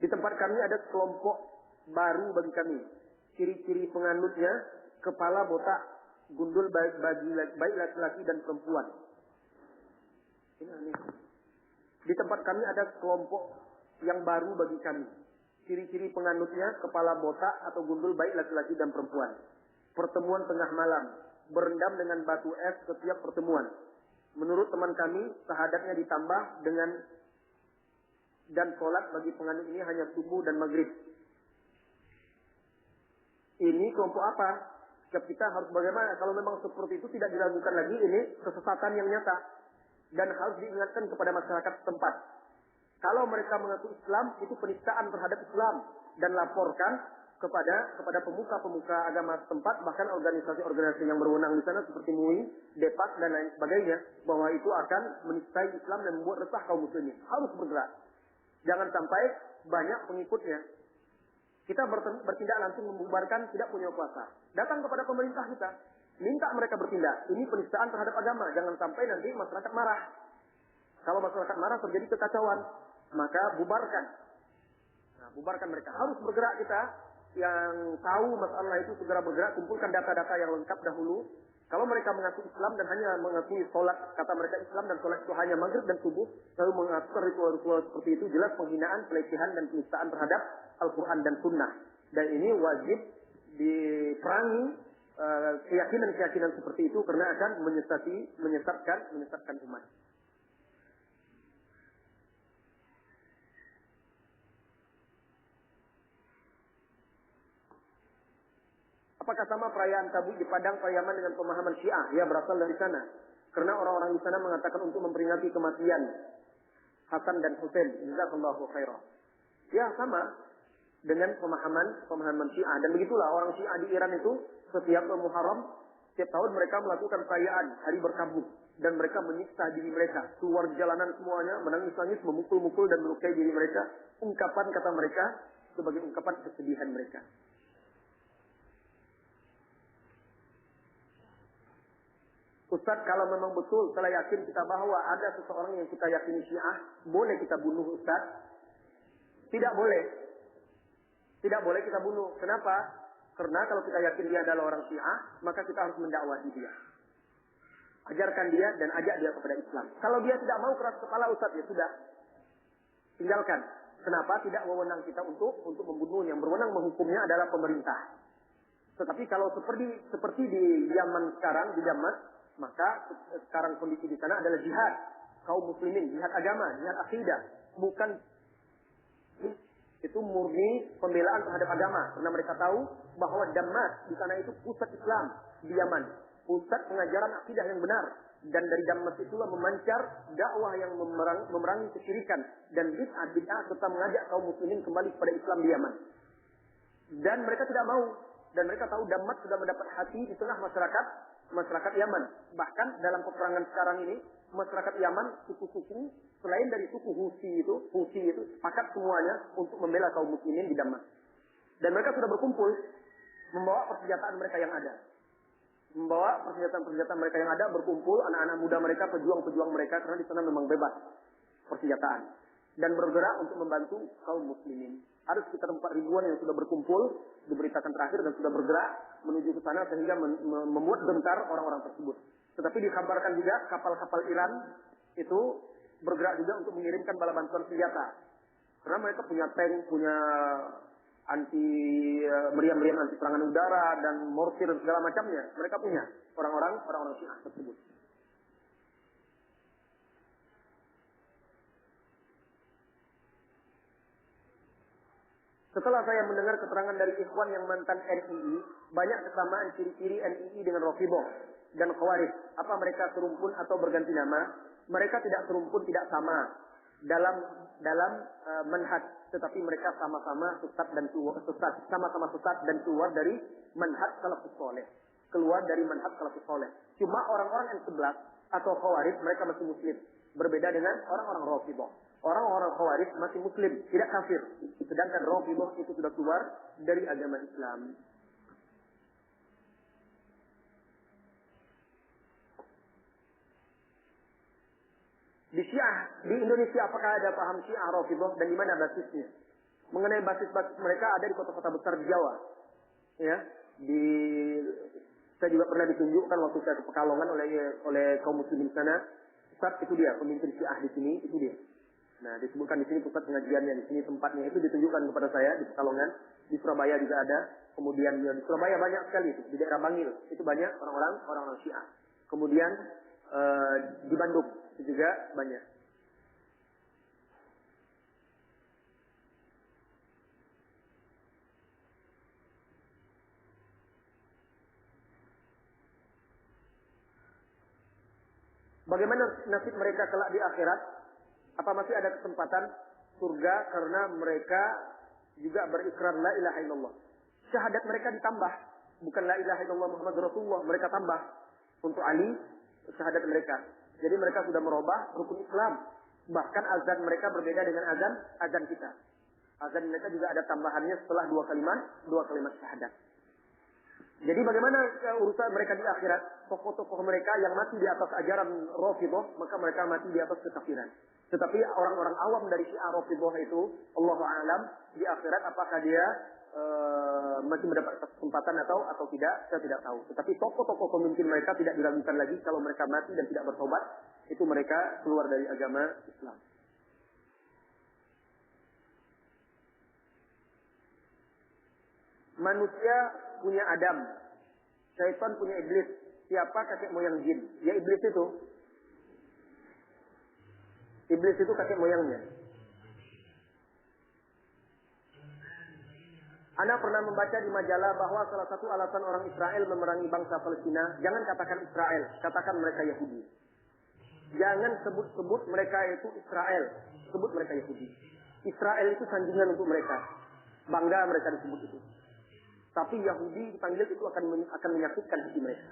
Di tempat kami ada kelompok baru bagi kami. Ciri-ciri penganutnya, kepala botak, gundul baik laki-laki dan perempuan. Ini aneh. Di tempat kami ada kelompok yang baru bagi kami. Ciri-ciri penganutnya, kepala botak atau gundul baik laki-laki dan perempuan. Pertemuan tengah malam, berendam dengan batu es setiap pertemuan. Menurut teman kami, syahadatnya ditambah dengan dan sholat bagi penganut ini hanya subuh dan maghrib. Ini kelompok apa? Kita harus bagaimana? Kalau memang seperti itu tidak diragukan lagi, ini kesesatan yang nyata. Dan harus diingatkan kepada masyarakat setempat. Kalau mereka mengaku Islam, itu penistaan terhadap Islam. Dan laporkan kepada pemuka-pemuka agama setempat, bahkan organisasi-organisasi yang berwenang di sana seperti MUI, DEPAK, dan lain sebagainya, bahwa itu akan menistai Islam dan membuat resah kaum muslimin. Harus bergerak. Jangan sampai banyak pengikutnya. Kita bertindak langsung membubarkan tidak punya kuasa. Datang kepada pemerintah kita. Minta mereka bertindak. Ini penistaan terhadap agama. Jangan sampai nanti masyarakat marah. Kalau masyarakat marah terjadi kekacauan. Maka bubarkan. Nah, bubarkan mereka. Harus bergerak kita. Yang tahu masalah itu segera bergerak. Kumpulkan data-data yang lengkap dahulu. Kalau mereka mengaku Islam dan hanya mengakui sholat, kata mereka Islam dan sholat itu hanya maghrib dan subuh, lalu mengatur ritual-ritual seperti itu, jelas penghinaan, pelecehan dan penistaan terhadap Al-Quran dan Sunnah. Dan ini wajib diperangi keyakinan-keyakinan seperti itu karena akan menyesatkan umat. Apakah sama perayaan Tabu di Padang Pariaman dengan pemahaman Syiah? Ya, berasal dari sana. Karena orang-orang di sana mengatakan untuk memperingati kematian Hasan dan Husain. Jazakallahu khairan. Ya, sama dengan pemahaman Syiah. Dan begitulah orang Syiah di Iran itu setiap Muharram, setiap tahun mereka melakukan perayaan hari berkabut. Dan mereka menyiksa diri mereka. Keluar jalanan semuanya, menangis-nangis, memukul-mukul dan melukai diri mereka. Ungkapan kata mereka sebagai ungkapan kesedihan mereka. Ustaz, kalau memang betul telah yakin kita bahwa ada seseorang yang kita yakini Syiah, boleh kita bunuh Ustaz? Tidak boleh. Tidak boleh kita bunuh. Kenapa? Karena kalau kita yakin dia adalah orang Syiah, maka kita harus mendakwati dia. Ajarkan dia dan ajak dia kepada Islam. Kalau dia tidak mau keras kepala Ustaz, ya sudah. Tinggalkan. Kenapa? Tidak wewenang kita untuk membunuh. Yang berwenang menghukumnya adalah pemerintah. Tetapi kalau seperti di zaman sekarang, di Damas, maka sekarang kondisi di sana adalah jihad kaum muslimin, jihad agama, jihad akidah, bukan itu murni pembelaan terhadap agama. Karena mereka tahu bahwa Damas di sana itu pusat Islam di Yaman, pusat pengajaran akidah yang benar. Dan dari Damas itulah memancar dakwah yang memerangi kesyirikan dan bid'ah serta mengajak kaum muslimin kembali kepada Islam di Yaman. Dan mereka tidak mau. Dan mereka tahu Damas sudah mendapat hati di tengah masyarakat Yaman. Bahkan dalam peperangan sekarang ini, masyarakat Yaman, suku-suku, selain dari suku Husi itu sepakat semuanya untuk membela kaum muslimin di Damas. Dan mereka sudah berkumpul, membawa persenjataan mereka yang ada. Membawa persenjataan mereka yang ada, berkumpul, anak-anak muda mereka, pejuang-pejuang mereka, karena di sana memang bebas persenjataan. Dan bergerak untuk membantu kaum muslimin. Ada sekitar 4 ribuan yang sudah berkumpul, diberitakan terakhir dan sudah bergerak menuju ke sana sehingga membuat gentar orang-orang tersebut. Tetapi dikabarkan juga kapal-kapal Iran itu bergerak juga untuk mengirimkan bala bantuan senjata. Karena mereka punya tank, punya meriam-meriam anti serangan udara dan mortir dan segala macamnya. Mereka punya orang-orang Syiah tersebut. Setelah saya mendengar keterangan dari ikhwan yang mantan NII, banyak kesamaan ciri-ciri NII dengan Rafidhah dan Khawarij. Apa mereka serumpun atau berganti nama? Mereka tidak serumpun, tidak sama dalam manhaj, tetapi mereka sama-sama sesat, sama-sama sesat dan keluar dari manhaj salafus saleh. Keluar dari manhaj salafus saleh. Cuma orang-orang yang 11 atau Khawarij mereka masih muslim. Berbeda dengan orang-orang Rafidhah. Orang-orang Khawarij masih muslim, tidak kafir. Sedangkan Rafidhah itu sudah keluar dari agama Islam. Di Syiah, di Indonesia apakah ada paham Syiah Rafidhah dan di mana basisnya? mengenai basis-basis mereka ada di kota-kota besar di Jawa. Ya, saya juga pernah ditunjukkan waktu saya ke Pekalongan oleh kaum muslimin sana. Ustaz, itu dia pemimpin Syiah di sini, itu dia. Nah, disebutkan di sini pusat pengajiannya, di sini tempatnya, itu ditunjukkan kepada saya di Pekalongan. Di Surabaya juga ada. Kemudian di Surabaya banyak sekali itu, di daerah Bangil itu banyak orang-orang Syiah. Kemudian di Bandung itu juga banyak. Bagaimana nasib mereka kelak di akhirat? Apa masih ada kesempatan surga karena mereka juga berikrar la ilaha illallah. Syahadat mereka ditambah, bukan la ilaha illallah Muhammad Rasulullah, mereka tambah untuk Ali syahadat mereka. Jadi mereka sudah merubah rukun Islam. Bahkan azan mereka berbeda dengan azan kita. Azan mereka juga ada tambahannya setelah dua kalimat syahadat. Jadi bagaimana urusan mereka di akhirat? Tokoh-tokoh mereka yang mati di atas ajaran Rafidhah, maka mereka mati di atas kekafiran. Tetapi orang-orang awam dari Syiah Rafidhah itu, Allahu a'lam, di akhirat apakah dia masih mendapat kesempatan atau tidak, saya tidak tahu. Tetapi tokoh-tokoh pemimpin mereka tidak diragukan lagi kalau mereka mati dan tidak bertobat, itu mereka keluar dari agama Islam. Manusia punya Adam, syaitan punya iblis. Siapa kakek moyang jin? Ya iblis itu. Iblis itu kakek moyangnya. Ana pernah membaca di majalah bahwa salah satu alasan orang Israel memerangi bangsa Palestina, jangan katakan Israel, katakan mereka Yahudi. Jangan sebut-sebut mereka itu Israel, sebut mereka Yahudi. Israel itu sanjungan untuk mereka. Bangga mereka disebut itu. Tapi Yahudi dipanggil itu akan menyakitkan hati mereka.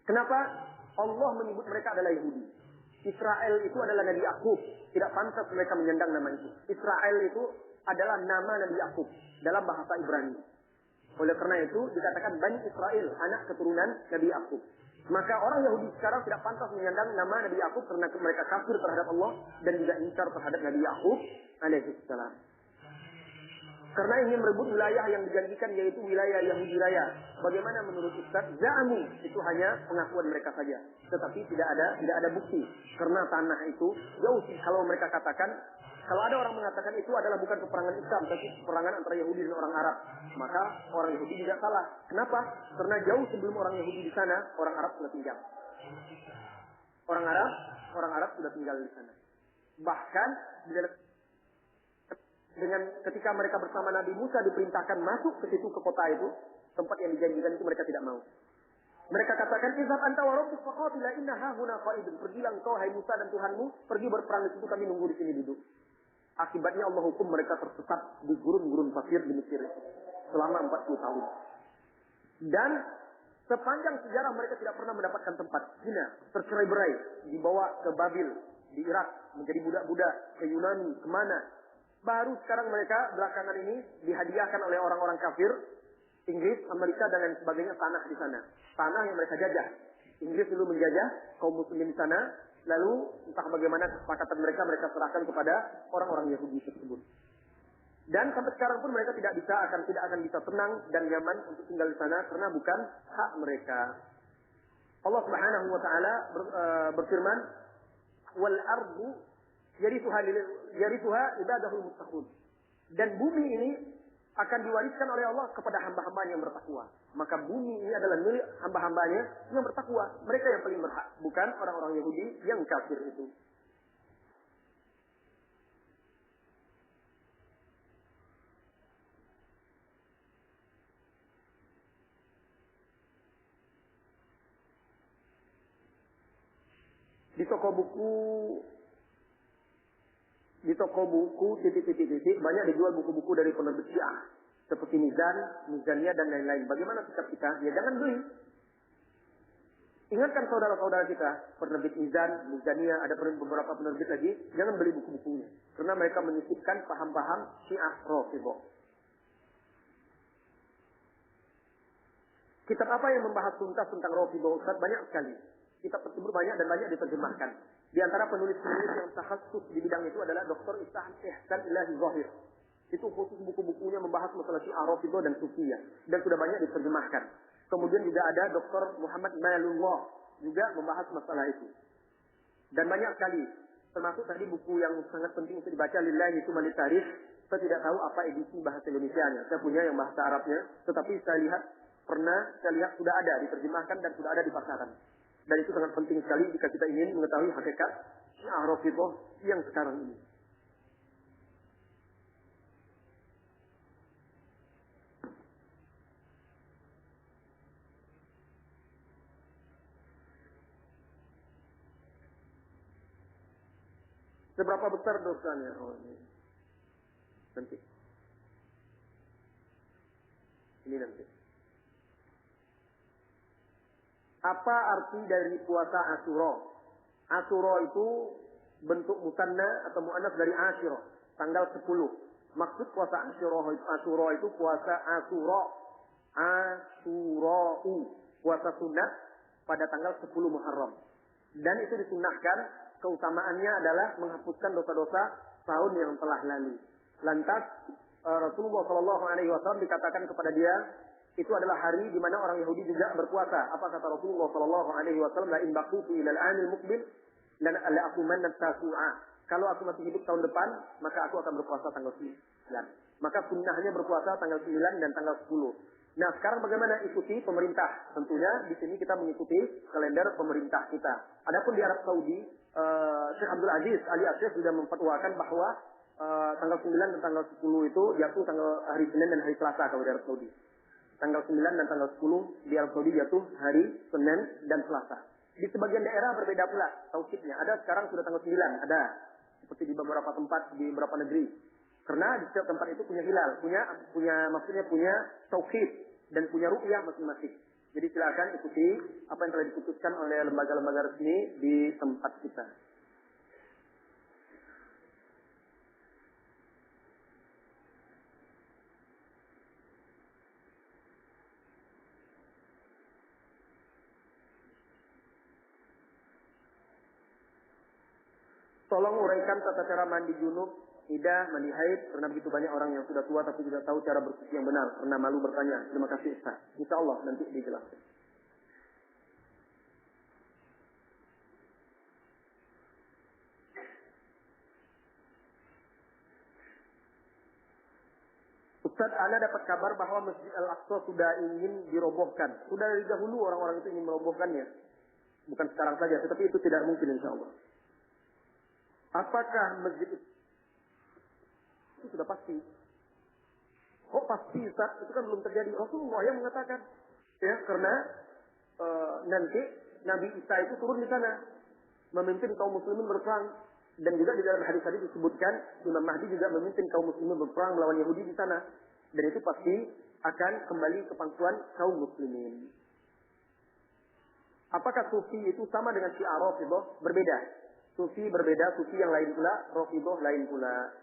Kenapa? Allah menyebut mereka adalah Yahudi. Israel itu adalah Nabi Yakub. Tidak pantas mereka menyandang nama itu. Israel itu adalah nama Nabi Yakub dalam bahasa Ibrani. Oleh karena itu dikatakan Bani Israel, anak keturunan Nabi Yakub. Maka orang Yahudi sekarang tidak pantas menyandang nama Nabi Yakub karena mereka kafir terhadap Allah dan juga ingkar terhadap Nabi Yakub alaihissalam. Karena ingin merebut wilayah yang dijanjikan yaitu wilayah Yahudi Raya. Bagaimana menurut Ustaz? Za'amu, itu hanya pengakuan mereka saja. Tetapi tidak ada bukti. Karena tanah itu jauh sih kalau mereka katakan, kalau ada orang mengatakan itu adalah bukan peperangan Islam, tapi peperangan antara Yahudi dan orang Arab. Maka orang Yahudi tidak salah. Kenapa? Karena jauh sebelum orang Yahudi di sana, orang Arab sudah tinggal. Orang Arab sudah tinggal di sana. Bahkan dengan ketika mereka bersama Nabi Musa diperintahkan masuk ke situ, ke kota itu, tempat yang dijanjikan itu mereka tidak mau. Mereka katakan, "Izhab anta wa rabbuka faqatila inna hahuna qa'idun." Pergilah engkau hai Musa dan Tuhanmu, pergi berperang di situ, kami nunggu di sini duduk. Akibatnya Allah hukum mereka tersesat di gurun-gurun pasir di Mesir selama 40 tahun. Dan sepanjang sejarah mereka tidak pernah mendapatkan tempat. Hina, tercerai-berai, dibawa ke Babil, di Irak, menjadi budak-budak, ke Yunani, kemana. Baru sekarang mereka belakangan ini dihadiahkan oleh orang-orang kafir, Inggris, Amerika dan lain sebagainya tanah di sana. Tanah yang mereka jajah. Inggris dulu menjajah kaum muslimin di sana, lalu entah bagaimana kesepakatan mereka serahkan kepada orang-orang Yahudi tersebut. Dan sampai sekarang pun mereka tidak akan bisa tenang dan nyaman untuk tinggal di sana karena bukan hak mereka. Allah Subhanahu wa taala berfirman, "Wal ardu yarithuha ibadahul muttaqun." Dan bumi ini akan diwariskan oleh Allah kepada hamba-hambanya yang bertakwa. Maka bumi ini adalah milik hamba-hambanya yang bertakwa. Mereka yang paling berhak, bukan orang-orang Yahudi yang kafir itu. Di toko buku titik banyak dijual buku-buku dari penerbit Syiah seperti Mizaniyah dan lain-lain. Bagaimana sikap kita? Ya jangan beli. Ingatkan saudara-saudara kita, penerbit Mizaniyah, ada beberapa penerbit lagi, jangan beli buku-bukunya karena mereka menyisipkan paham-paham Syiah Rafidhah. Kitab apa yang membahas tuntas tentang Rafidhah? Ustaz, banyak sekali. Kitab tersebut banyak dan banyak diterjemahkan. Di antara penulis-penulis yang takhasus di bidang itu adalah Dr. Ihsan Ilahi Zahir. Itu khusus buku-bukunya membahas masalah Syiah Rafidhah dan Sufiyah. Dan sudah banyak diterjemahkan. Kemudian juga ada Dr. Muhammad Malullah juga membahas masalah itu. Dan banyak sekali. Termasuk tadi buku yang sangat penting untuk dibaca, Lillahi Tsumali Tarikh. Saya tidak tahu apa edisi bahasa Indonesianya. Saya punya yang bahasa Arabnya. Tetapi saya lihat sudah ada diterjemahkan dan sudah ada di pasaran. Dan itu sangat penting sekali jika kita ingin mengetahui hakikat Syiah Rafidhah yang sekarang ini. Seberapa besar dosanya? Oh, ini. Nanti. Ini nanti. Apa arti dari puasa Asyura? Asyura itu bentuk musanna atau muannats dari Asyura, tanggal 10. Maksud puasa Asyura itu puasa Asyura. Asyura'u, puasa sunat pada tanggal 10 Muharram. Dan itu disunnahkan, keutamaannya adalah menghapuskan dosa-dosa tahun yang telah lalu. Lantas Rasulullah SAW dikatakan kepada dia, itu adalah hari di mana orang Yahudi juga berpuasa. Apa kata Rasulullah SAW? La in baqitu ilal anil muqbil dan la akumanna tasu'a. Kalau aku masih hidup tahun depan, maka aku akan berpuasa tanggal 9. Maka sunnahnya berpuasa tanggal 9 dan tanggal 10. Nah, sekarang bagaimana ikuti pemerintah? Tentunya di sini kita mengikuti kalender pemerintah kita. Adapun di Arab Saudi, Syekh Abdul Aziz Ali Asyaf sudah memfatwakan bahwa tanggal 9 dan tanggal 10 itu jatuh tanggal hari Senin dan hari Selasa kalau di Arab Saudi. Tanggal 9 dan tanggal 10 di Arab Saudi jatuh hari Senin dan Selasa. Di sebagian daerah berbeda pula tauhidnya. Ada sekarang sudah tanggal 9, ada seperti di beberapa tempat di beberapa negeri. Karena di setiap tempat itu punya hilal, punya tauhid dan punya ru'yah masing-masing. Jadi silakan ikuti apa yang telah diputuskan oleh lembaga-lembaga resmi di tempat kita. Tolong uraikan tata cara mandi junub, idah, mandi haid, karena begitu banyak orang yang sudah tua tapi tidak tahu cara bersuci yang benar, karena malu bertanya. Terima kasih Ustaz. Insya Allah nanti dijelaskan. Ustaz, Ana dapat kabar bahwa Masjid Al-Aqsa sudah ingin dirobohkan. Sudah dari dahulu orang-orang itu ingin merobohkannya. Bukan sekarang saja, tetapi itu tidak mungkin insya Allah. Apakah masjid itu sudah pasti? Kok pasti Ustaz? Itu kan belum terjadi. Rasulullah yang mengatakan. Ya, karena nanti Nabi Isa itu turun di sana. Memimpin kaum muslimin berperang. Dan juga di dalam hadis-hadis disebutkan Imam Mahdi juga memimpin kaum muslimin berperang melawan Yahudi di sana. Dan itu pasti akan kembali ke pangkuan kaum muslimin. Apakah sufi itu sama dengan Syiah Rafidhah? Berbeda. Sufi berbeda, sufi yang lain pula, Rafidhah lain pula.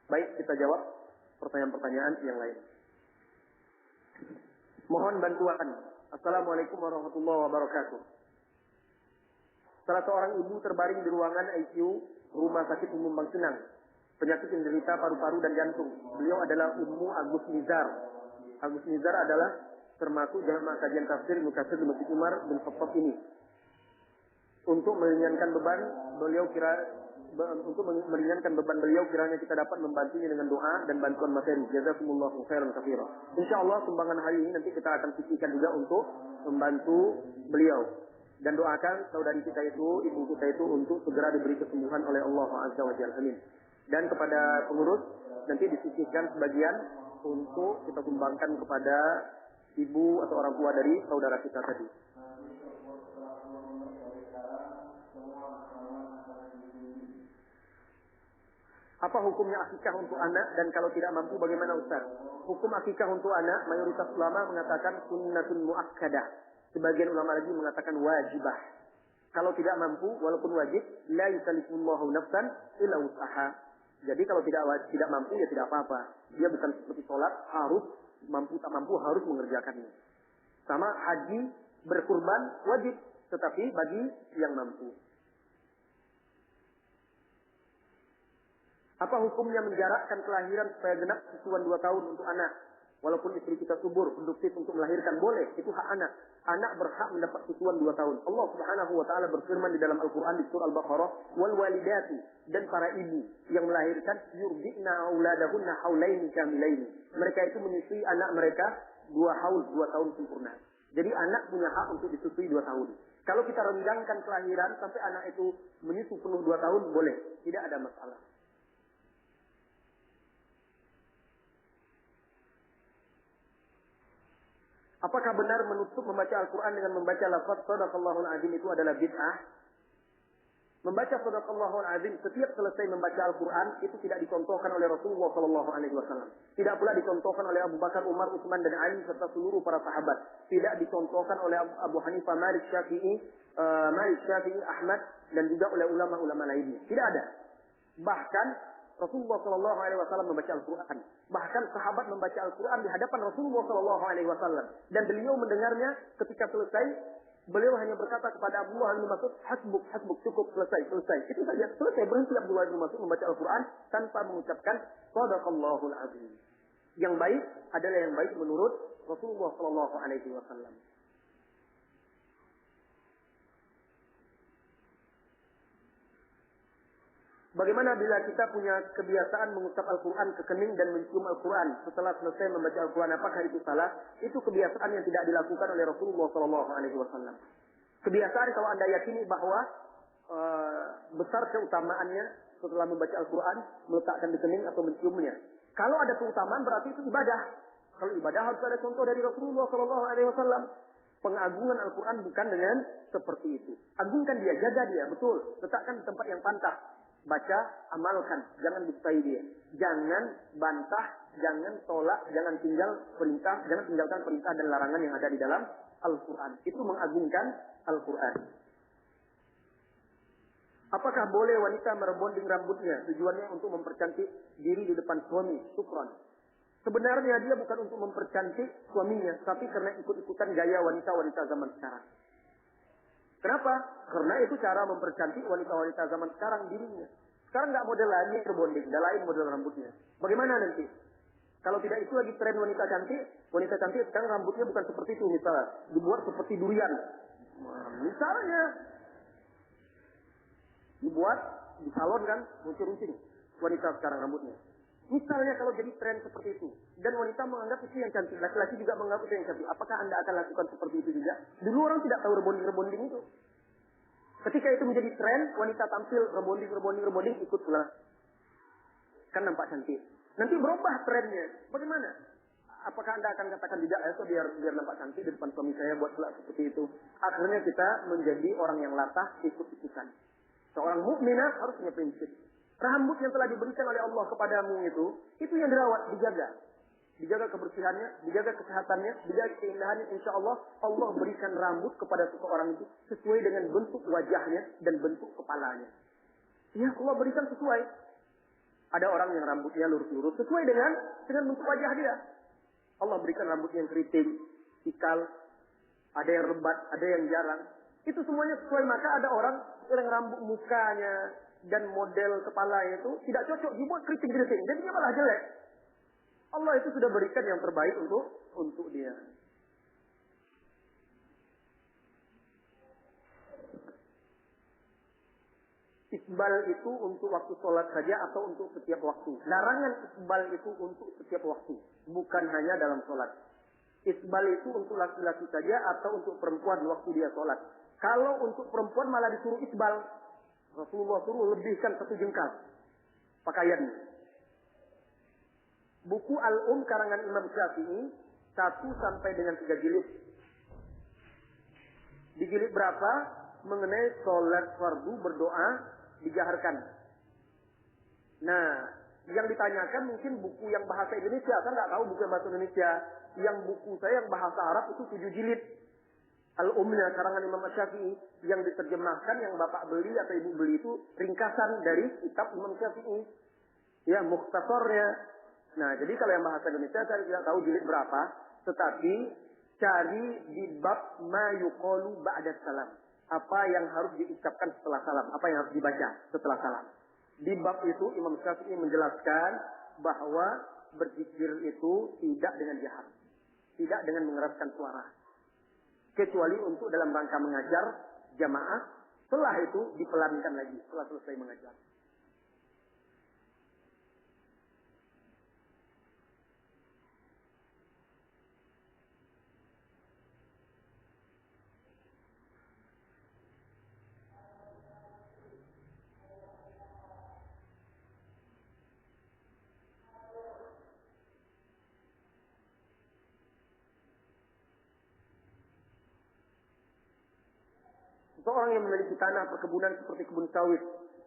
Baik, kita jawab pertanyaan-pertanyaan yang lain. Mohon bantuan. Assalamualaikum warahmatullahi wabarakatuh. Salah seorang ibu terbaring di ruangan ICU Rumah Sakit Umum Bangsenang. Penyakit yang menderita paru-paru dan jantung. Beliau adalah Ummu Agus Nizar. Agus Nizar adalah termasuk jamaah kajian tafsir Mukasir di Masjid Umar bin Khattab ini. Untuk meringankan beban beliau kiranya kita dapat membantunya dengan doa dan bantuan materi. Jazakumullahu khairan katsira. Insyaallah sumbangan hari ini nanti kita akan sisihkan juga untuk membantu beliau. Dan doakan saudari kita itu, ibu kita itu untuk segera diberi kesembuhan oleh Allah Azza wa Jalla. Amin. Dan kepada pengurus nanti disisihkan sebagian untuk kita sumbangkan kepada ibu atau orang tua dari saudara kita tadi. Apa hukumnya akikah untuk anak dan kalau tidak mampu bagaimana Ustaz? Hukum akikah untuk anak mayoritas ulama mengatakan sunnatun muakkadah. Sebagian ulama lagi mengatakan wajibah. Kalau tidak mampu walaupun wajib, la yukallifullahu nafsan illa wus'aha. Jadi kalau tidak mampu ya tidak apa-apa. Dia bukan seperti sholat harus mampu tak mampu harus mengerjakannya. Sama haji berkurban wajib tetapi bagi yang mampu. Apa hukumnya menjarakkan kelahiran supaya genap susuan 2 tahun untuk anak? Walaupun istri kita subur, produktif untuk melahirkan, boleh. Itu hak anak. Anak berhak mendapat susuan 2 tahun. Allah Subhanahu wa taala berfirman di dalam Al-Qur'an di surah Al-Baqarah, "Wal walidati," dan para ibu yang melahirkan, "yurdi'na auladahunna haulaini kamilaini." Mereka itu menyusui anak mereka 2 tahun sempurna. Jadi anak punya hak untuk disusui 2 tahun. Kalau kita renggangkan kelahiran sampai anak itu menyusu penuh 2 tahun, boleh. Tidak ada masalah. Apakah benar menutup membaca Al-Quran dengan membaca lafaz Shadaqallahul Azim itu adalah bid'ah? Membaca Shadaqallahul Azim setiap selesai membaca Al-Quran itu tidak dicontohkan oleh Rasulullah SAW. Tidak pula dicontohkan oleh Abu Bakar, Umar, Utsman dan Ali serta seluruh para sahabat. Tidak dicontohkan oleh Abu Hanifah, Malik, Syafi'i, Ahmad dan juga oleh ulama-ulama lainnya. Tidak ada. Bahkan Rasulullah SAW membaca Al-Quran. Bahkan sahabat membaca Al-Quran di hadapan Rasulullah SAW. Dan beliau mendengarnya ketika selesai. Beliau hanya berkata kepada Abdullah bin Mas'ud, hasbuk, cukup, selesai. Itu saja, selesai, berhenti Abdullah bin Mas'ud membaca Al-Quran tanpa mengucapkan Shadaqallahul Azim. Yang baik adalah yang baik menurut Rasulullah SAW. Bagaimana bila kita punya kebiasaan mengucap Al-Quran ke kening dan mencium Al-Quran setelah selesai membaca Al-Quran? Apakah itu salah? Itu kebiasaan yang tidak dilakukan oleh Rasulullah SAW. Kebiasaan kalau Anda yakini bahwa besar keutamaannya setelah membaca Al-Quran, meletakkan di kening atau menciumnya. Kalau ada keutamaan berarti itu ibadah. Kalau ibadah harus ada contoh dari Rasulullah SAW. Pengagungan Al-Quran bukan dengan seperti itu. Agungkan dia, jaga dia, betul. Letakkan di tempat yang pantas. Baca, amalkan, jangan dustai dia. Jangan bantah, jangan tolak, jangan tinggalkan perintah dan larangan yang ada di dalam Al-Quran. Itu mengagungkan Al-Quran. Apakah boleh wanita merebonding rambutnya? Tujuannya untuk mempercantik diri di depan suami. Syukran. Sebenarnya dia bukan untuk mempercantik suaminya, tapi karena ikut-ikutan gaya wanita-wanita zaman sekarang. Kenapa? Karena itu cara mempercantik wanita-wanita zaman sekarang dirinya. Sekarang nggak model lagi rebonding, udah lain model rambutnya. Bagaimana nanti? Kalau tidak itu lagi tren wanita cantik sekarang rambutnya bukan seperti itu misalnya, dibuat seperti durian. Misalnya dibuat di salon kan, runcing-runcing wanita sekarang rambutnya. Misalnya kalau jadi tren seperti itu, dan wanita menganggap itu yang cantik, laki-laki juga menganggap itu yang cantik, apakah Anda akan lakukan seperti itu juga? Dulu orang tidak tahu rebonding itu. Ketika itu menjadi tren, wanita tampil rebonding, ikut pula. Kan nampak cantik. Nanti berubah trennya. Bagaimana? Apakah Anda akan katakan tidak, itu biar nampak cantik di depan suami saya, buat pula seperti itu. Akhirnya kita menjadi orang yang latah, ikut-ikutan. Seorang mukminah harus punya prinsip. Rambut yang telah diberikan oleh Allah kepadamu itu yang dirawat, dijaga. Dijaga kebersihannya, dijaga kesehatannya, dijaga keindahannya. Insya Allah, Allah berikan rambut kepada seseorang itu sesuai dengan bentuk wajahnya dan bentuk kepalanya. Ya, Allah berikan sesuai. Ada orang yang rambutnya lurus-lurus sesuai dengan bentuk wajah dia. Allah berikan rambutnya yang keriting, ikal, ada yang lebat, ada yang jarang. Itu semuanya sesuai. Maka ada orang yang rambut mukanya dan model kepala itu tidak cocok, dibuat keriting-keriting, jadinya malah jelek. Allah itu sudah berikan yang terbaik untuk dia. Isbal itu untuk waktu sholat saja atau untuk setiap waktu? Larangan isbal itu untuk setiap waktu, bukan hanya dalam sholat. Isbal itu untuk laki-laki saja atau untuk perempuan waktu dia sholat. Kalau untuk perempuan malah disuruh isbal. Rasulullah suruh lebihkan 1 jengkal pakaiannya. Buku Al-Um karangan Imam Syafi'i 1 sampai dengan 3 jilid. Di jilid berapa? Mengenai sholat fardu berdoa dijaharkan. Nah, yang ditanyakan mungkin buku yang bahasa Indonesia. Saya nggak tahu buku yang bahasa Indonesia. Yang buku saya yang bahasa Arab itu 7 jilid. Al-Umnya karangan Imam Syafi'i yang diterjemahkan, yang bapak beli atau ibu beli itu ringkasan dari kitab Imam Syafi'i. Ya, mukhtasarnya. Nah, jadi kalau yang bahasa Indonesia saya tidak tahu jilid berapa, tetapi cari di bab ma yuqalu ba'da salam. Apa yang harus diucapkan setelah salam, apa yang harus dibaca setelah salam. Di bab itu Imam Syafi'i menjelaskan bahwa berzikir itu tidak dengan jahat, tidak dengan mengeraskan suara, kecuali untuk dalam rangka mengajar jamaah. Setelah itu dipelankan lagi setelah selesai mengajar. Seorang yang memiliki tanah perkebunan seperti kebun sawit,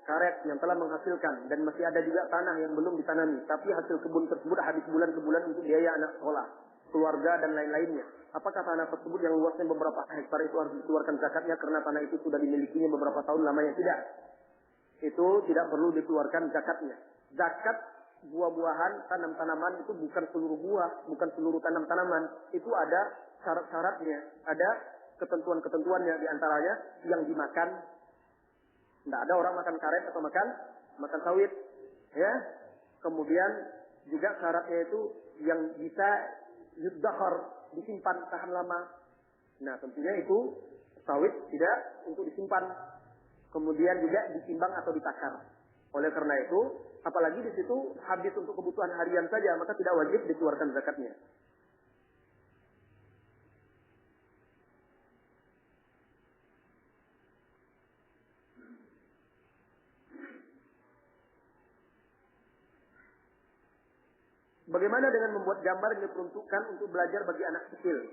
karet yang telah menghasilkan, dan masih ada juga tanah yang belum ditanami, tapi hasil kebun tersebut habis bulan ke bulan untuk biaya anak sekolah, keluarga, dan lain-lainnya. Apakah tanah tersebut yang luasnya beberapa hektar itu harus dikeluarkan zakatnya karena tanah itu sudah dimilikinya beberapa tahun lamanya? Tidak. Itu tidak perlu dikeluarkan zakatnya. Zakat buah-buahan, tanam-tanaman itu bukan seluruh buah, bukan seluruh tanam-tanaman. Itu ada syarat-syaratnya, ada ketentuan-ketentuannya, diantaranya yang dimakan. Tidak ada orang makan karet atau makan sawit, ya. Kemudian juga syaratnya itu yang bisa yuddahar, disimpan tahan lama. Nah, tentunya itu sawit tidak untuk disimpan. Kemudian juga ditimbang atau ditakar. Oleh karena itu, apalagi di situ habis untuk kebutuhan harian saja, maka tidak wajib dikeluarkan zakatnya. Bagaimana dengan membuat gambar yang diperuntukkan untuk belajar bagi anak kecil?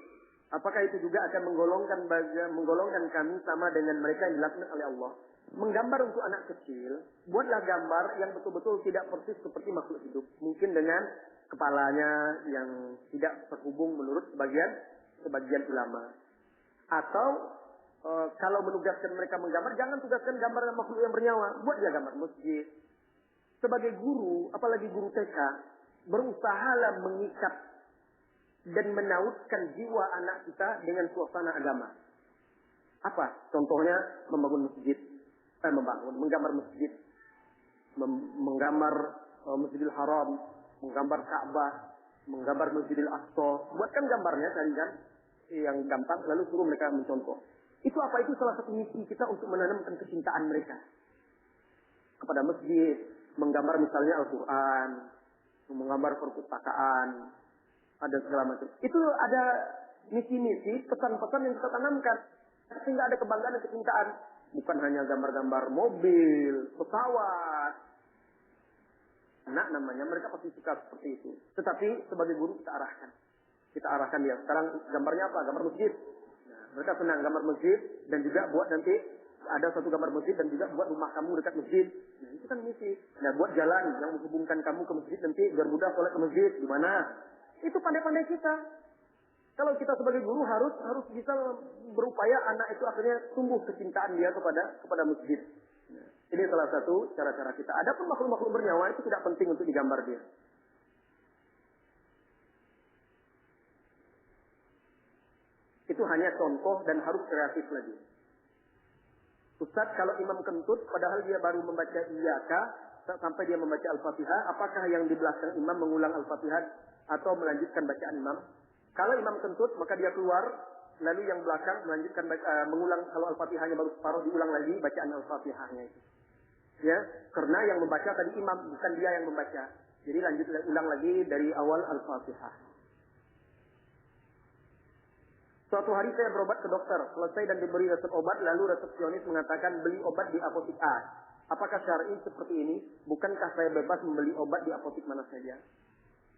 Apakah itu juga akan menggolongkan kami sama dengan mereka yang dilaknat oleh Allah? Menggambar untuk anak kecil, buatlah gambar yang betul-betul tidak persis seperti makhluk hidup. Mungkin dengan kepalanya yang tidak terhubung menurut sebagian ulama. Atau kalau menugaskan mereka menggambar, jangan tugaskan gambar makhluk yang bernyawa. Buat dia gambar masjid. Sebagai guru, apalagi guru TK, berusahalah mengikat dan menautkan jiwa anak kita dengan suasana agama. Apa? Contohnya membangun masjid, menggambar masjid, menggambar Masjidil Haram, menggambar Ka'bah, menggambar Masjidil Aqsa. Buatkan gambarnya kan yang gampang, lalu suruh mereka mencontoh. Itu apa? Itu salah satu misi kita untuk menanamkan kecintaan mereka kepada masjid, menggambar misalnya Al-Quran, menggambar perpustakaan, ada segala macam. Itu ada misi-misi, pesan-pesan yang kita tanamkan. Sehingga ada kebanggaan dan kecintaan. Bukan hanya gambar-gambar mobil, pesawat. Anak namanya, mereka pasti suka seperti itu. Tetapi sebagai guru kita arahkan. Kita arahkan dia. Sekarang gambarnya apa? Gambar masjid. Nah, mereka senang gambar masjid dan juga buat nanti ada satu gambar masjid dan juga buat rumah kamu dekat masjid. Nah, itu kan misi. Nah, buat jalan yang menghubungkan kamu ke masjid nanti biar mudah sholat ke masjid. Gimana? Itu pandai-pandai kita. Kalau kita sebagai guru harus bisa berupaya anak itu akhirnya tumbuh kecintaan dia kepada masjid. Nah, ini salah satu cara-cara kita. Adapun makhluk-makhluk bernyawa itu tidak penting untuk digambar dia. Itu hanya contoh dan harus kreatif lagi. Ustaz, kalau imam kentut padahal dia baru membaca Iyyaka sampai dia membaca Al-Fatihah, apakah yang di belakang imam mengulang Al-Fatihah atau melanjutkan bacaan imam? Kalau imam kentut maka dia keluar, lalu yang belakang melanjutkan mengulang. Kalau Al-Fatihahnya baru separuh, diulang lagi bacaan Al-Fatihahnya itu. Ya, karena yang membaca tadi imam, bukan dia yang membaca. Jadi ulang lagi dari awal Al-Fatihah. Suatu hari saya berobat ke dokter, selesai dan diberi resep obat, lalu resepsionis mengatakan beli obat di apotik A. Apakah syar'i seperti ini? Bukankah saya bebas membeli obat di apotik mana saja?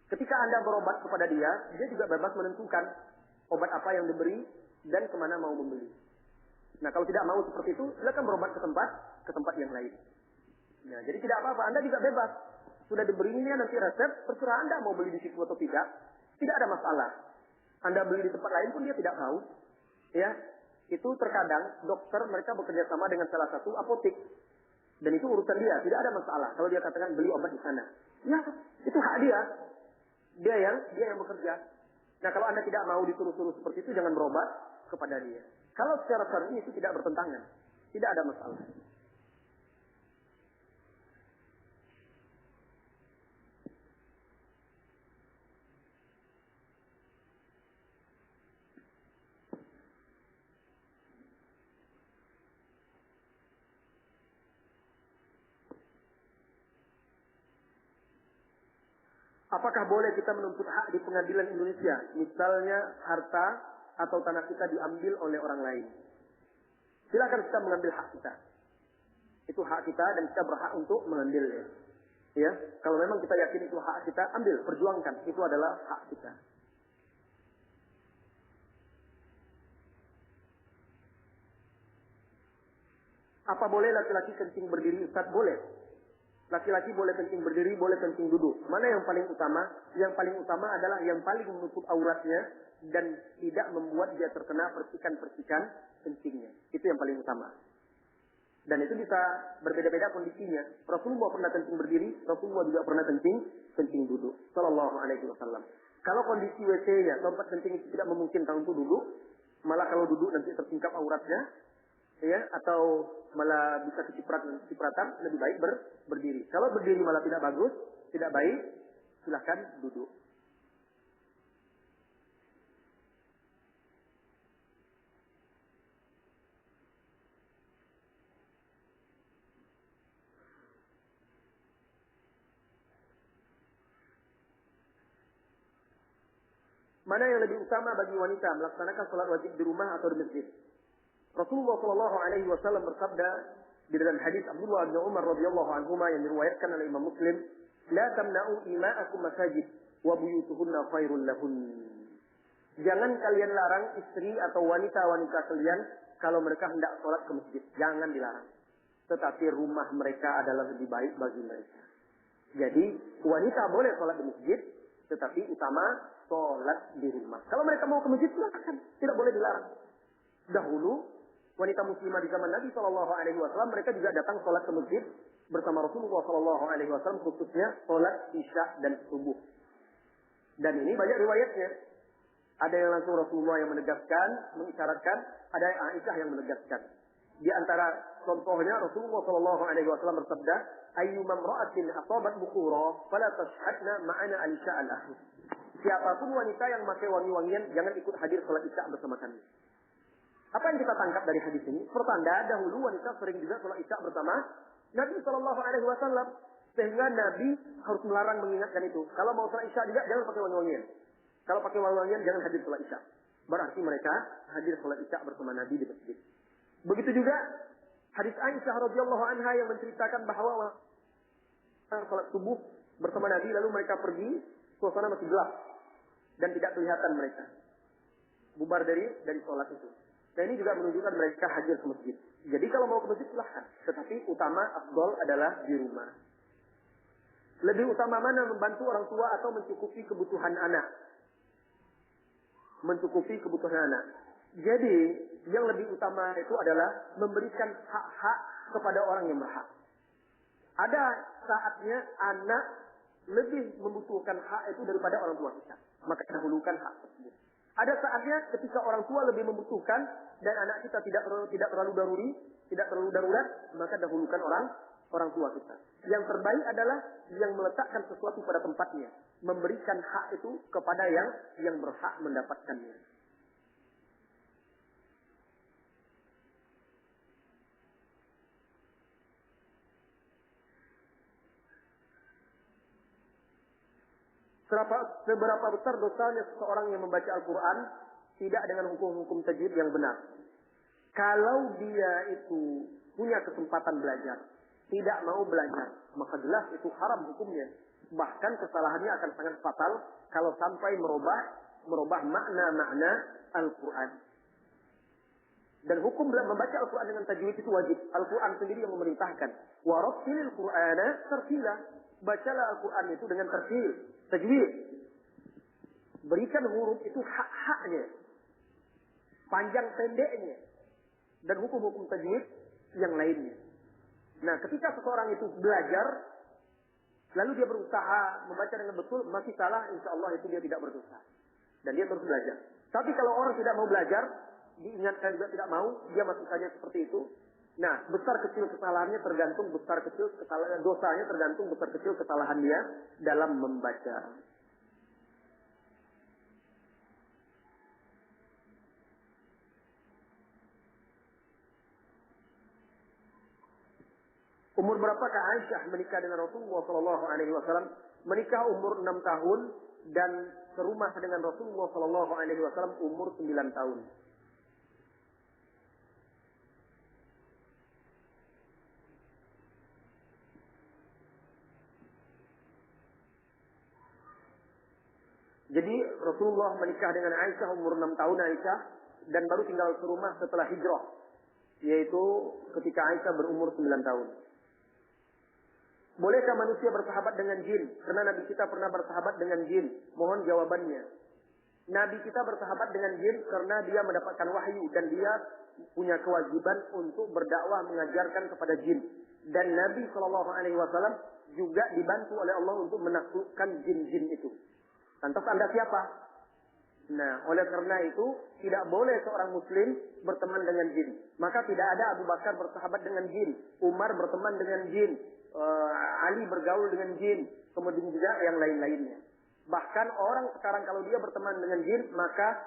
Ketika Anda berobat kepada dia juga bebas menentukan obat apa yang diberi dan kemana mau membeli. Nah, kalau tidak mau seperti itu, silakan berobat ke tempat yang lain. Nah, jadi tidak apa-apa, Anda juga bebas. Sudah diberinya nanti resep, terserah Anda mau beli di situ atau tidak, tidak ada masalah. Anda beli di tempat lain pun dia tidak tahu. Ya, itu terkadang dokter mereka bekerja sama dengan salah satu apotik. Dan itu urusan dia, tidak ada masalah. Kalau dia katakan beli obat di sana. Ya, itu hak dia. Dia yang bekerja. Nah, kalau Anda tidak mau disuruh-suruh seperti itu, jangan berobat kepada dia. Kalau secara syar'i itu tidak bertentangan. Tidak ada masalah. Apakah boleh kita menuntut hak di pengadilan Indonesia? Misalnya harta atau tanah kita diambil oleh orang lain. Silakan kita mengambil hak kita. Itu hak kita dan kita berhak untuk mengambilnya. Ya, kalau memang kita yakin itu hak kita, ambil, perjuangkan. Itu adalah hak kita. Apa boleh laki-laki kencing berdiri? Ustaz, boleh. Laki-laki boleh kencing berdiri, boleh kencing duduk. Mana yang paling utama? Yang paling utama adalah yang paling menutup auratnya dan tidak membuat dia terkena percikan-percikan kencingnya. Itu yang paling utama. Dan itu bisa berbeda-beda kondisinya. Rasulullah pernah kencing berdiri, Rasulullah juga pernah kencing duduk. Sallallahu alaihi wasallam. Kalau kondisi WC-nya, tempat kencing itu tidak memungkinkan untuk duduk, malah kalau duduk nanti tersingkap auratnya, ya, atau malah bisa kecipratan, lebih baik berdiri. Kalau berdiri malah tidak bagus, tidak baik, silahkan duduk. Mana yang lebih utama bagi wanita melaksanakan sholat wajib di rumah atau di masjid? Rasulullah Shallallahu Alaihi Wasallam bersabda di dalam hadis Abdullah bin Umar radhiyallahu anhuma yang diriwayatkan oleh Imam Muslim, "La tamna'u ima'akum masajid wa buyutuhunna khairul lahun." Jangan kalian larang istri atau wanita-wanita kalian kalau mereka hendak sholat ke masjid. Jangan dilarang. Tetapi rumah mereka adalah lebih baik bagi mereka. Jadi wanita boleh sholat di masjid, tetapi utama sholat di rumah. Kalau mereka mau ke masjid, silakan. Tidak boleh dilarang. Dahulu wanita muslimah di zaman Nabi Shallallahu Alaihi Wasallam mereka juga datang sholat ke masjid bersama Rasulullah Shallallahu Alaihi Wasallam, khususnya sholat isya dan subuh. Dan ini banyak riwayatnya. Ada yang langsung Rasulullah yang menegaskan, mengisyaratkan, ada yang Aisyah yang menegaskan. Di antara contohnya Rasulullah Shallallahu Alaihi Wasallam bersabda, "Ayyuma imra'atin asabat bukhura, fala tashhadna ma'ana al-isya al-akhir." Siapapun wanita yang memakai wangi-wangian, jangan ikut hadir sholat isya bersama kami. Apa yang kita tangkap dari hadis ini? Pertanda dahulu wanita sering juga sholat isya bersama Nabi Shallallahu Alaihi Wasallam, sehingga Nabi harus melarang mengingatkan itu. Kalau mau sholat isya juga jangan pakai wangi-wangian. Kalau pakai wangi-wangian jangan hadir sholat isya. Berarti mereka hadir sholat isya bersama Nabi di masjid. Begitu juga hadis Aisyah radhiyallahu anha yang menceritakan bahwa sholat subuh bersama Nabi lalu mereka pergi, suasana masih gelap dan tidak kelihatan mereka. Bubar dari sholat itu. Nah ini juga menunjukkan mereka hadir ke masjid. Jadi kalau mau ke masjid silahkan. Tetapi utama afdol adalah di rumah. Lebih utama mana membantu orang tua atau mencukupi kebutuhan anak? Mencukupi kebutuhan anak. Jadi yang lebih utama itu adalah memberikan hak-hak kepada orang yang berhak. Ada saatnya anak lebih membutuhkan hak itu daripada orang tua kita. Maka dahulukan hak tersebut. Ada saatnya ketika orang tua lebih membutuhkan dan anak kita tidak terlalu darurat, maka dahulukan orang tua kita. Yang terbaik adalah yang meletakkan sesuatu pada tempatnya, memberikan hak itu kepada yang berhak mendapatkannya. Seberapa besar dosanya seseorang yang membaca Al-Quran tidak dengan hukum-hukum tajwid yang benar. Kalau dia itu punya kesempatan belajar, tidak mau belajar, maka jelas itu haram hukumnya. Bahkan kesalahannya akan sangat fatal kalau sampai merubah makna-makna Al-Quran. Dan hukum membaca Al-Quran dengan tajwid itu wajib. Al-Quran sendiri yang memerintahkan. Warattilil Qur'ana tartila. Bacalah Al-Quran itu dengan tartil, tajwid. Berikan huruf itu hak-haknya, panjang pendeknya, dan hukum-hukum tajwid yang lainnya. Nah, ketika seseorang itu belajar, lalu dia berusaha membaca dengan betul, masih salah, insya Allah itu dia tidak berdosa. Dan dia terus belajar. Tapi kalau orang tidak mau belajar, diingatkan juga tidak mau, dia masih saja seperti itu. Nah, besar kecil kesalahannya tergantung besar kecil kesalahan, dosanya tergantung besar kecil kesalahan dia dalam membaca. Umur berapakah Aisyah menikah dengan Rasulullah Shallallahu Alaihi Wasallam? Menikah umur 6 tahun dan serumah dengan Rasulullah Shallallahu Alaihi Wasallam umur 9 tahun. Jadi Rasulullah menikah dengan Aisyah umur 6 tahun Aisyah dan baru tinggal serumah setelah hijrah, yaitu ketika Aisyah berumur 9 tahun. Bolehkah manusia bersahabat dengan jin? Karena Nabi kita pernah bersahabat dengan jin. Mohon jawabannya. Nabi kita bersahabat dengan jin karena dia mendapatkan wahyu dan dia punya kewajiban untuk berdakwah mengajarkan kepada jin. Dan Nabi Shallallahu Alaihi Wasallam juga dibantu oleh Allah untuk menaklukkan jin-jin itu. Lantas Anda siapa? Nah, oleh karena itu tidak boleh seorang muslim berteman dengan jin. Maka tidak ada Abu Bakar bersahabat dengan jin, Umar berteman dengan jin, Ali bergaul dengan jin, kemudian juga yang lain-lainnya. Bahkan orang sekarang kalau dia berteman dengan jin, maka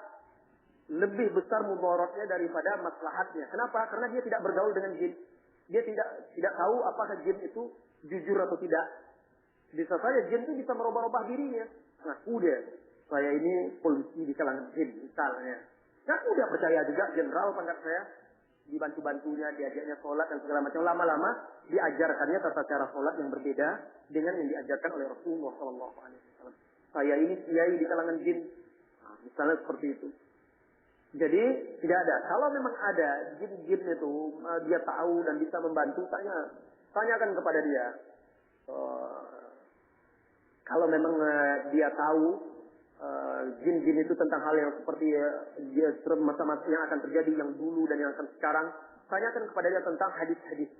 lebih besar mudaratnya daripada maslahatnya. Kenapa? Karena dia tidak bergaul dengan jin. Dia tidak tahu apakah jin itu jujur atau tidak. Bisa saja jin itu bisa merubah-rubah dirinya. Ngaku dia, saya ini polisi di kalangan jin misalnya. Ngaku dia percaya juga jenderal pangkat saya. Dibantu-bantunya, diajaknya sholat dan segala macam. Lama-lama diajarkannya tata cara sholat yang berbeda dengan yang diajarkan oleh Rasulullah SAW. Saya ini kiai di kalangan jin. Nah, misalnya seperti itu. Jadi tidak ada. Kalau memang ada jin-jin itu dia tahu dan bisa membantu, tanyakan kepada dia. Kalau memang dia tahu jin-jin itu tentang hal yang seperti masa-masa yang akan terjadi yang dulu dan yang akan sekarang, tanyakan kepada dia tentang hadis-hadis.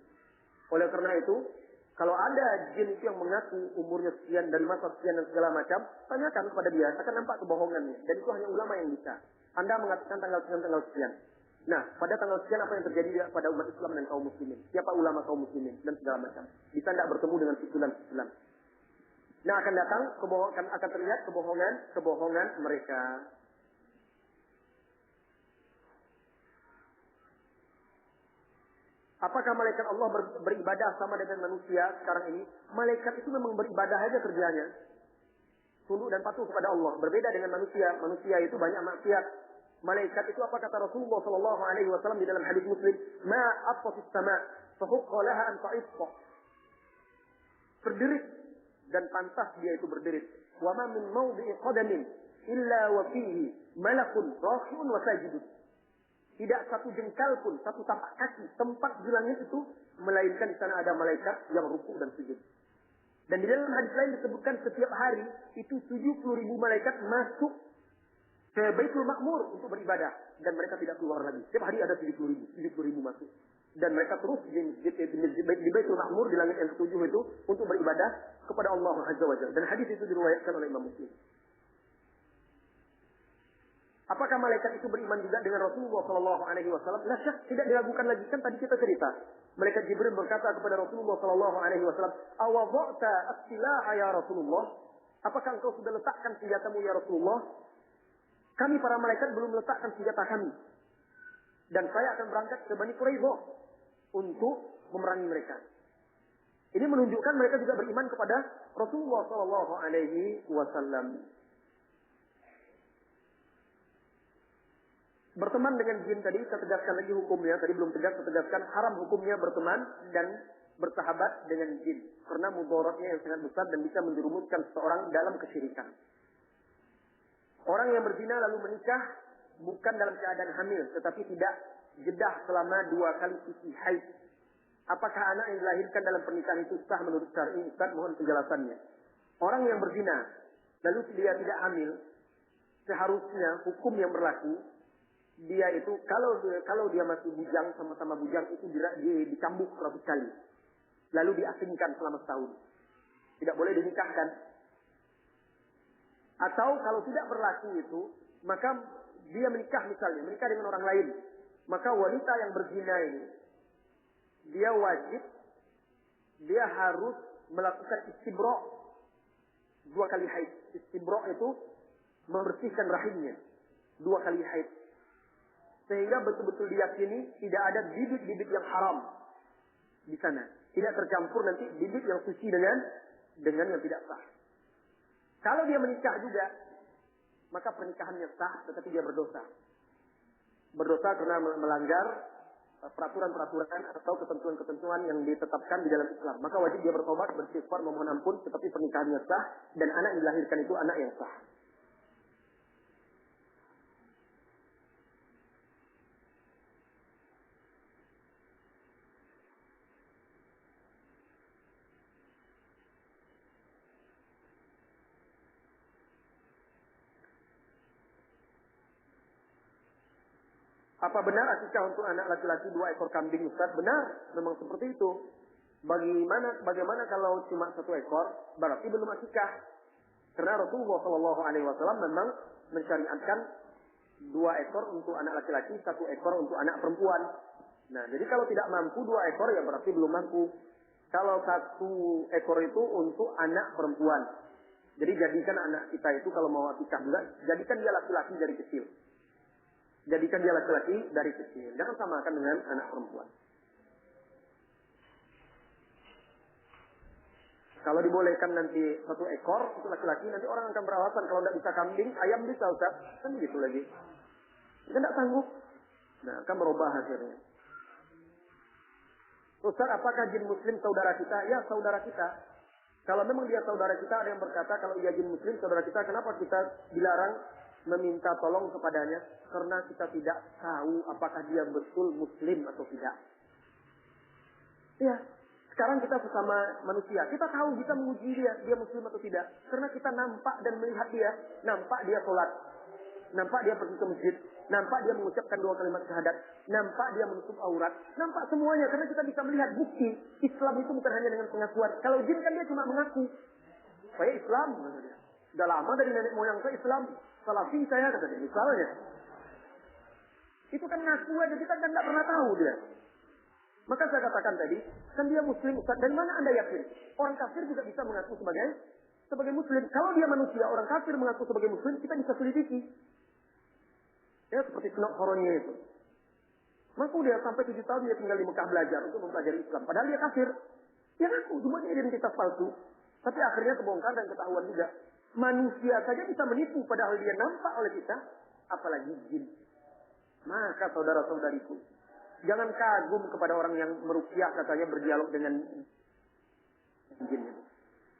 Oleh karena itu, kalau ada jin itu yang mengaku umurnya sekian dari masa sekian dan segala macam, tanyakan kepada dia, akan nampak kebohongannya. Dan itu hanya ulama yang bisa. Anda mengatakan tanggal sekian, tanggal sekian. Nah, pada tanggal sekian apa yang terjadi pada umat Islam dan kaum muslimin? Siapa ulama kaum muslimin dan segala macam? Bisa tidak bertemu dengan sisulan-sisulan. Nah, akan datang akan terlihat kebohongan mereka. Apakah malaikat Allah beribadah sama dengan manusia sekarang ini? Malaikat itu memang beribadah aja kerjanya. Tunduk dan patuh kepada Allah. Berbeda dengan manusia. Manusia itu banyak maksiat. Malaikat itu apa kata Rasulullah Shallallahu Alaihi Wasallam di dalam hadis Muslim? Ma attatis sama, fahuqqa laha an ta'ifqa. Berderit dan pantas dia itu berderit. Wa ma min mawdi'i qadamin illa wa fihi malakun rahiun wa sajidun. Tidak satu jengkal pun, satu tapak kaki, tempat di langit itu, melainkan di sana ada malaikat yang rukuk dan sujud. Dan di dalam hadis lain disebutkan setiap hari itu 70.000 malaikat masuk ke Baitul Ma'mur untuk beribadah. Dan mereka tidak keluar lagi. Setiap hari ada 70.000 masuk. Dan mereka terus di Baitul Ma'mur di langit yang ke-7 itu untuk beribadah kepada Allah Azza wa Jalla. Dan hadis itu diriwayatkan oleh Imam Muslim. Apakah malaikat itu beriman juga dengan Rasulullah Sallallahu Alaihi Wasallam? Nah, tidak diragukan lagi. Kan tadi kita cerita. Malaikat Jibril berkata kepada Rasulullah Sallallahu Alaihi Wasallam, "Awadha'ta as-silaha ya Rasulullah? Apakah engkau sudah letakkan senjatamu ya Rasulullah? Kami para malaikat belum meletakkan senjata kami. Dan saya akan berangkat ke Bani Quraidah untuk memerangi mereka." Ini menunjukkan mereka juga beriman kepada Rasulullah Sallallahu Alaihi Wasallam. Berteman dengan jin tadi, saya tegaskan lagi hukumnya. Tadi belum tegas, saya tegaskan haram hukumnya berteman dan bersahabat dengan jin. Karena mudaratnya yang sangat besar dan bisa menjerumuskan seseorang dalam kesyirikan. Orang yang berzina lalu menikah bukan dalam keadaan hamil, tetapi tidak jedah selama 2 kali suci haid. Apakah anak yang dilahirkan dalam pernikahan itu sah menurut syar'i? Ustaz, mohon penjelasannya. Orang yang berzina lalu dia tidak hamil, seharusnya hukum yang berlaku, dia itu kalau dia masih bujang, sama-sama bujang itu dia dicambuk 100 kali. Lalu diasingkan selama setahun. Tidak boleh dinikahkan. Atau kalau tidak berlaku itu, maka dia menikah dengan orang lain. Maka wanita yang berzina ini, dia wajib, dia harus melakukan istibra' 2 kali haid. Istibra' itu membersihkan rahimnya 2 kali haid. Sehingga betul-betul diyakini tidak ada bibit-bibit yang haram di sana. Tidak tercampur nanti bibit yang suci dengan yang tidak sah. Kalau dia menikah juga, maka pernikahannya sah, tetapi dia berdosa. Berdosa karena melanggar peraturan-peraturan atau ketentuan-ketentuan yang ditetapkan di dalam Islam. Maka wajib dia bertobat, beristighfar, memohon ampun, tetapi pernikahannya sah dan anak yang dilahirkan itu anak yang sah. Apa benar akikah untuk anak laki-laki 2 ekor kambing, Ustaz? Benar, memang seperti itu. Bagaimana kalau cuma 1 ekor, berarti belum akikah. Karena Rasulullah SAW memang mensyariatkan 2 ekor untuk anak laki-laki, 1 ekor untuk anak perempuan. Nah, jadi kalau tidak mampu 2 ekor ya berarti belum mampu. Kalau 1 ekor itu untuk anak perempuan. Jadi jadikan anak kita itu kalau mau akikah juga, jadikan dia laki-laki dari kecil. Jadikan dia laki-laki dari kecil. Jangan samakan dengan anak perempuan. Kalau dibolehkan nanti 1 ekor untuk laki-laki, nanti orang akan beralasan kalau tidak bisa kambing, ayam bisa, Ustaz. Kan begitu lagi. Kita tidak sanggup. Nah, akan merubah hasilnya. Ustaz, apakah jin muslim saudara kita? Ya, saudara kita. Kalau memang dia saudara kita, ada yang berkata kalau ia jin muslim saudara kita, kenapa kita dilarang meminta tolong kepadanya? Karena kita tidak tahu apakah dia betul muslim atau tidak. Ya, sekarang kita sesama manusia, kita tahu, bisa menguji dia muslim atau tidak. Karena kita nampak dan melihat dia, nampak dia sholat, nampak dia pergi ke masjid, nampak dia mengucapkan 2 kalimat syahadat, nampak dia menutup aurat, nampak semuanya. Karena kita bisa melihat bukti. Islam itu bukan hanya dengan pengakuan. Kalau jin kan dia cuma mengaku, saya Islam. Sudah lama dari nenek moyang saya Islam, salafi saya, kata dia, misalnya. Itu kan ngaku aja, kita kan tidak pernah tahu dia. Maka saya katakan tadi, kan dia muslim, Ustaz. Dari mana Anda yakin? Orang kafir juga bisa mengaku sebagai muslim. Kalau dia manusia, orang kafir mengaku sebagai muslim, kita bisa selidiki. Ya, seperti Sunok Horonya itu. Maka dia sampai 7 tahun dia tinggal di Mekah belajar untuk mempelajari Islam. Padahal dia kafir. Dia ngaku, cuma dia identitas palsu. Tapi akhirnya kebongkar dan ketahuan juga. Manusia saja bisa menipu, padahal dia nampak oleh kita. Apalagi jin. Maka saudara-saudariku, jangan kagum kepada orang yang meruqyah katanya berdialog dengan jin itu.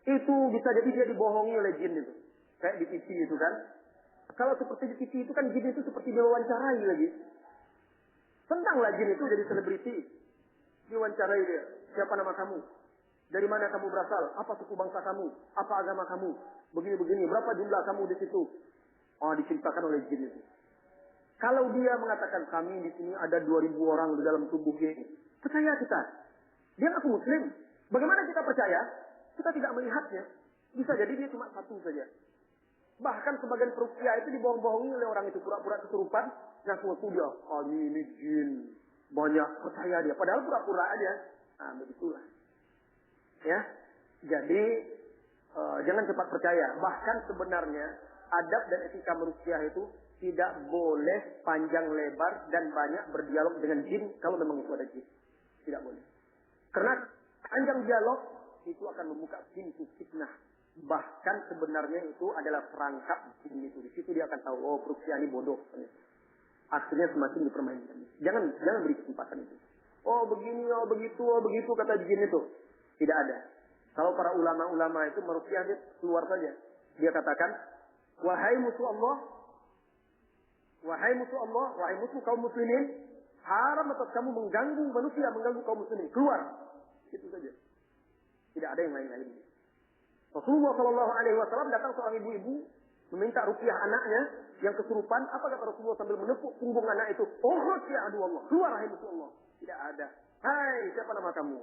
Itu bisa jadi dia dibohongi oleh jin itu. Kayak di TV itu kan. Kalau seperti di TV itu kan jin itu seperti diwawancarai lagi. Tentanglah jin itu jadi selebriti. Diwawancarai dia. Siapa nama kamu? Dari mana kamu berasal? Apa suku bangsa kamu? Apa agama kamu? Begini-begini. Berapa jumlah kamu di situ? Oh, diceritakan oleh jin itu. Kalau dia mengatakan kami di sini ada 2.000 orang di dalam tubuhnya ini, percaya kita. Dia ngaku muslim. Bagaimana kita percaya? Kita tidak melihatnya. Bisa jadi dia cuma 1 saja. Bahkan sebagian peruqyah itu dibohong-bohongi oleh orang itu, pura-pura kesurupan, ngaku dia, ini jin. Banyak percaya dia. Padahal pura-pura aja. Nah, begitulah. Ya. Jadi jangan cepat percaya. Bahkan sebenarnya adab dan etika meruqyah itu tidak boleh panjang lebar dan banyak berdialog dengan jin kalau memang itu ada jin. Tidak boleh. Karena panjang dialog itu akan membuka pintu fitnah. Bahkan sebenarnya itu adalah perangkap jin itu. Di situ dia akan tahu, oh peruqyah ini bodoh. Akhirnya semakin dipermainkan. Jangan beri kesempatan itu. Oh begini, oh begitu kata jin itu. Tidak ada. Kalau para ulama-ulama itu meruqyah dia keluar saja. Dia katakan, wahai musuh Allah, wahai musuh kaum muslimin, haram atas kamu mengganggu manusia, mengganggu kaum muslimin. Keluar. Itu saja. Tidak ada yang lain-lain. Rasulullah SAW datang seorang ibu-ibu meminta ruqyah anaknya yang kesurupan. Apa kata Rasulullah sambil menepuk punggung anak itu? Oh ya aduh Allah. Keluar hai musuh Allah. Tidak ada. Hai, siapa nama kamu?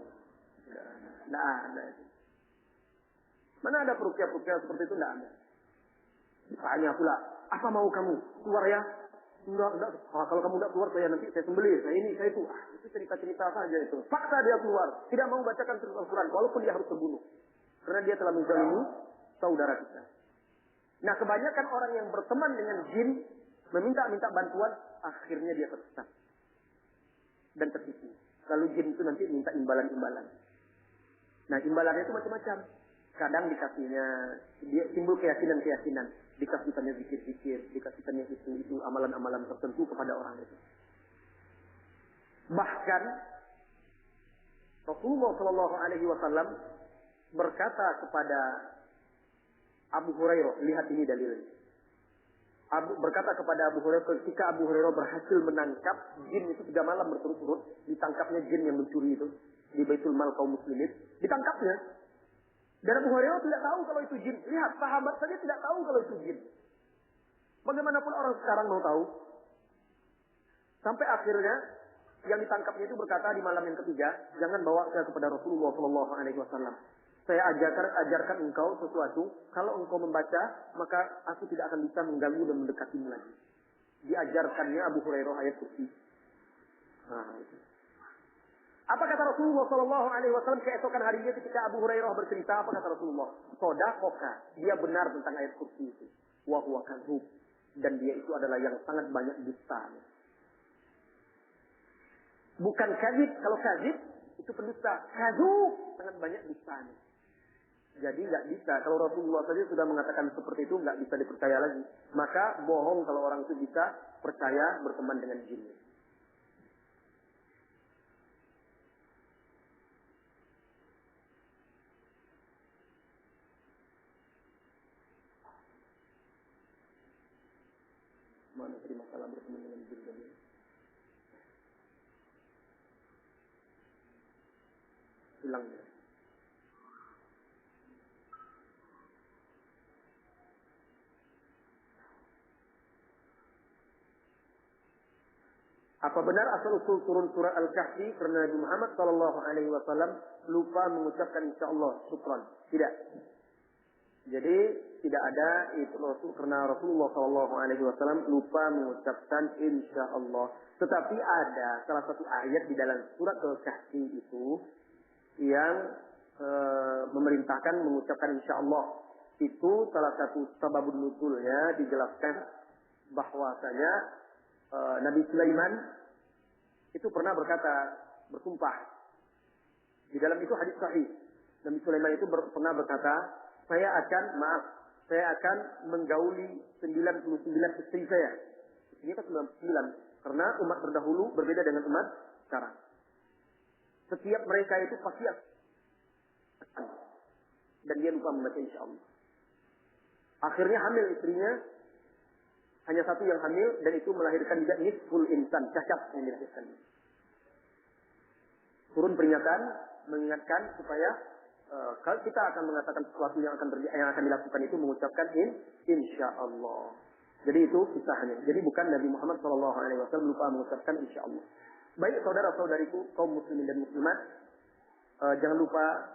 Tidak ada. Mana ada ruqyah-ruqyah seperti itu? Tidak ada. Tanya pula, apa mau kamu? Keluar ya? Enggak. Kalau kamu tidak keluar, saya nanti saya sembelih. Saya ini, saya itu. Itu cerita-cerita saja itu. Paksa dia keluar. Tidak mau bacakan surah Al-Quran. Walaupun dia harus terbunuh. Karena dia telah menzalimi saudara kita. Nah, kebanyakan orang yang berteman dengan jin, meminta bantuan, akhirnya dia tersesat. Dan tertipu. Lalu jin itu nanti minta imbalan-imbalan. Nah, imbalannya itu macam-macam. Kadang dikasihnya, dia timbul keyakinan-keyakinan. Dikasihkannya zikir-zikir, dikasihkannya itu amalan-amalan tertentu kepada orang itu. Bahkan Rasulullah Shallallahu Alaihi Wasallam berkata kepada Abu Hurairah, lihat ini dalilnya. Berkata kepada Abu Hurairah, ketika Abu Hurairah berhasil menangkap jin itu 3 malam berturut-turut, ditangkapnya jin yang mencuri itu di Baitul Mal kaum muslimin, ditangkapnya. Dan Abu Hurairah tidak tahu kalau itu jin. Lihat, sahabat saja tidak tahu kalau itu jin. Bagaimanapun orang sekarang mau tahu. Sampai akhirnya yang ditangkapnya itu berkata di malam yang ketiga, jangan bawa saya kepada Rasulullah Shallallahu Alaihi Wasallam. Saya ajarkan engkau sesuatu. Kalau engkau membaca, maka aku tidak akan bisa mengganggu dan mendekatimu lagi. Diajarkannya Abu Hurairah ayat kursi. Apa kata Rasulullah Shallallahu Alaihi Wasallam keesokan harinya ketika Abu Hurairah bercerita? Apa kata Rasulullah? Sodakoka, dia benar tentang ayat kursi itu. Wahuwa kadzub, dan dia itu adalah yang sangat banyak dusta. Bukan kadzib, kalau kadzib itu pendusta. Kadzub, sangat banyak dustanya. Jadi nggak bisa. Kalau Rasulullah saja sudah mengatakan seperti itu, nggak bisa dipercaya lagi. Maka bohong kalau orang itu bisa percaya berteman dengan jin. Mana terima masalah berteman dengan jin tadi? Hilang ya. Apa benar asal-usul turun surat Al-Kahfi karena Nabi Muhammad Sallallahu Alaihi Wasallam lupa mengucapkan insyaallah syukran? Tidak. Jadi tidak ada itu Rasul karena Rasulullah Sallallahu Alaihi Wasallam lupa mengucapkan insyaallah. Tetapi ada salah satu ayat di dalam surat Al-Kahfi itu yang memerintahkan mengucapkan insyaallah. Itu salah satu sababun nuzulnya dijelaskan bahwasanya Nabi Sulaiman itu pernah bersumpah. Di dalam itu hadis sahih. Nabi Sulaiman itu pernah berkata, saya akan menggauli 99 istri saya. Ini kan 99. Karena umat terdahulu berbeda dengan umat sekarang. Setiap mereka itu pasti dan dia lupa membaca insyaallah. Akhirnya hamil istrinya. Hanya satu yang hamil dan itu melahirkan juga nisful insan, cacat yang dilahirkan. Turun peringatan, mengingatkan supaya kalau kita akan mengatakan sesuatu yang akan dilakukan itu mengucapkan insyaallah. Jadi itu kisahnya. Jadi bukan Nabi Muhammad SAW lupa mengucapkan insyaallah. Baik saudara-saudariku kaum muslimin dan muslimat, jangan lupa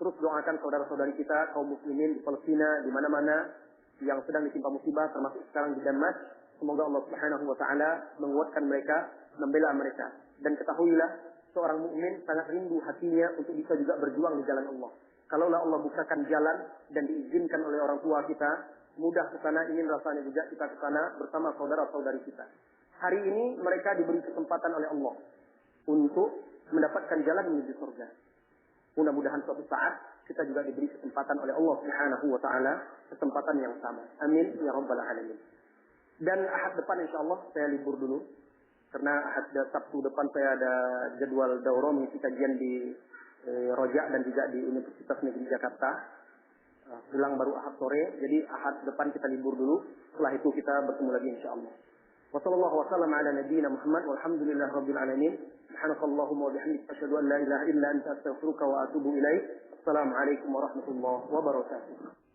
terus doakan saudara-saudari kita kaum muslimin di Palestina, di mana-mana yang sedang ditimpa musibah, termasuk sekarang di Damas. Semoga Allah Subhanahu wa taala menguatkan mereka, membela mereka. Dan ketahuilah, seorang mukmin sangat rindu hatinya untuk bisa juga berjuang di jalan Allah. Kalaulah Allah bukakan jalan dan diizinkan oleh orang tua kita, mudah ke sana, ingin rasanya juga kita ke sana bersama saudara-saudari kita. Hari ini mereka diberi kesempatan oleh Allah untuk mendapatkan jalan menuju surga. Mudah-mudahan suatu saat kita juga diberi kesempatan oleh Allah Subhanahu wa taala kesempatan yang sama. Amin ya rabbal alamin. Dan Ahad depan insyaallah saya libur dulu karena Sabtu depan saya ada jadwal daurah mengisi kajian di Rojak dan juga di Universitas Negeri Jakarta. Pulang baru Ahad sore. Jadi Ahad depan kita libur dulu. Setelah itu kita bertemu lagi insyaallah. Wassallallahu wasallam ala nabiyyina Muhammad walhamdulillahi rabbil alamin. Subhanakallahumma wa bihamdika asyhadu an la ilaha illa anta astaghfiruka wa atubu ilaik. Assalamualaikum warahmatullahi wabarakatuh.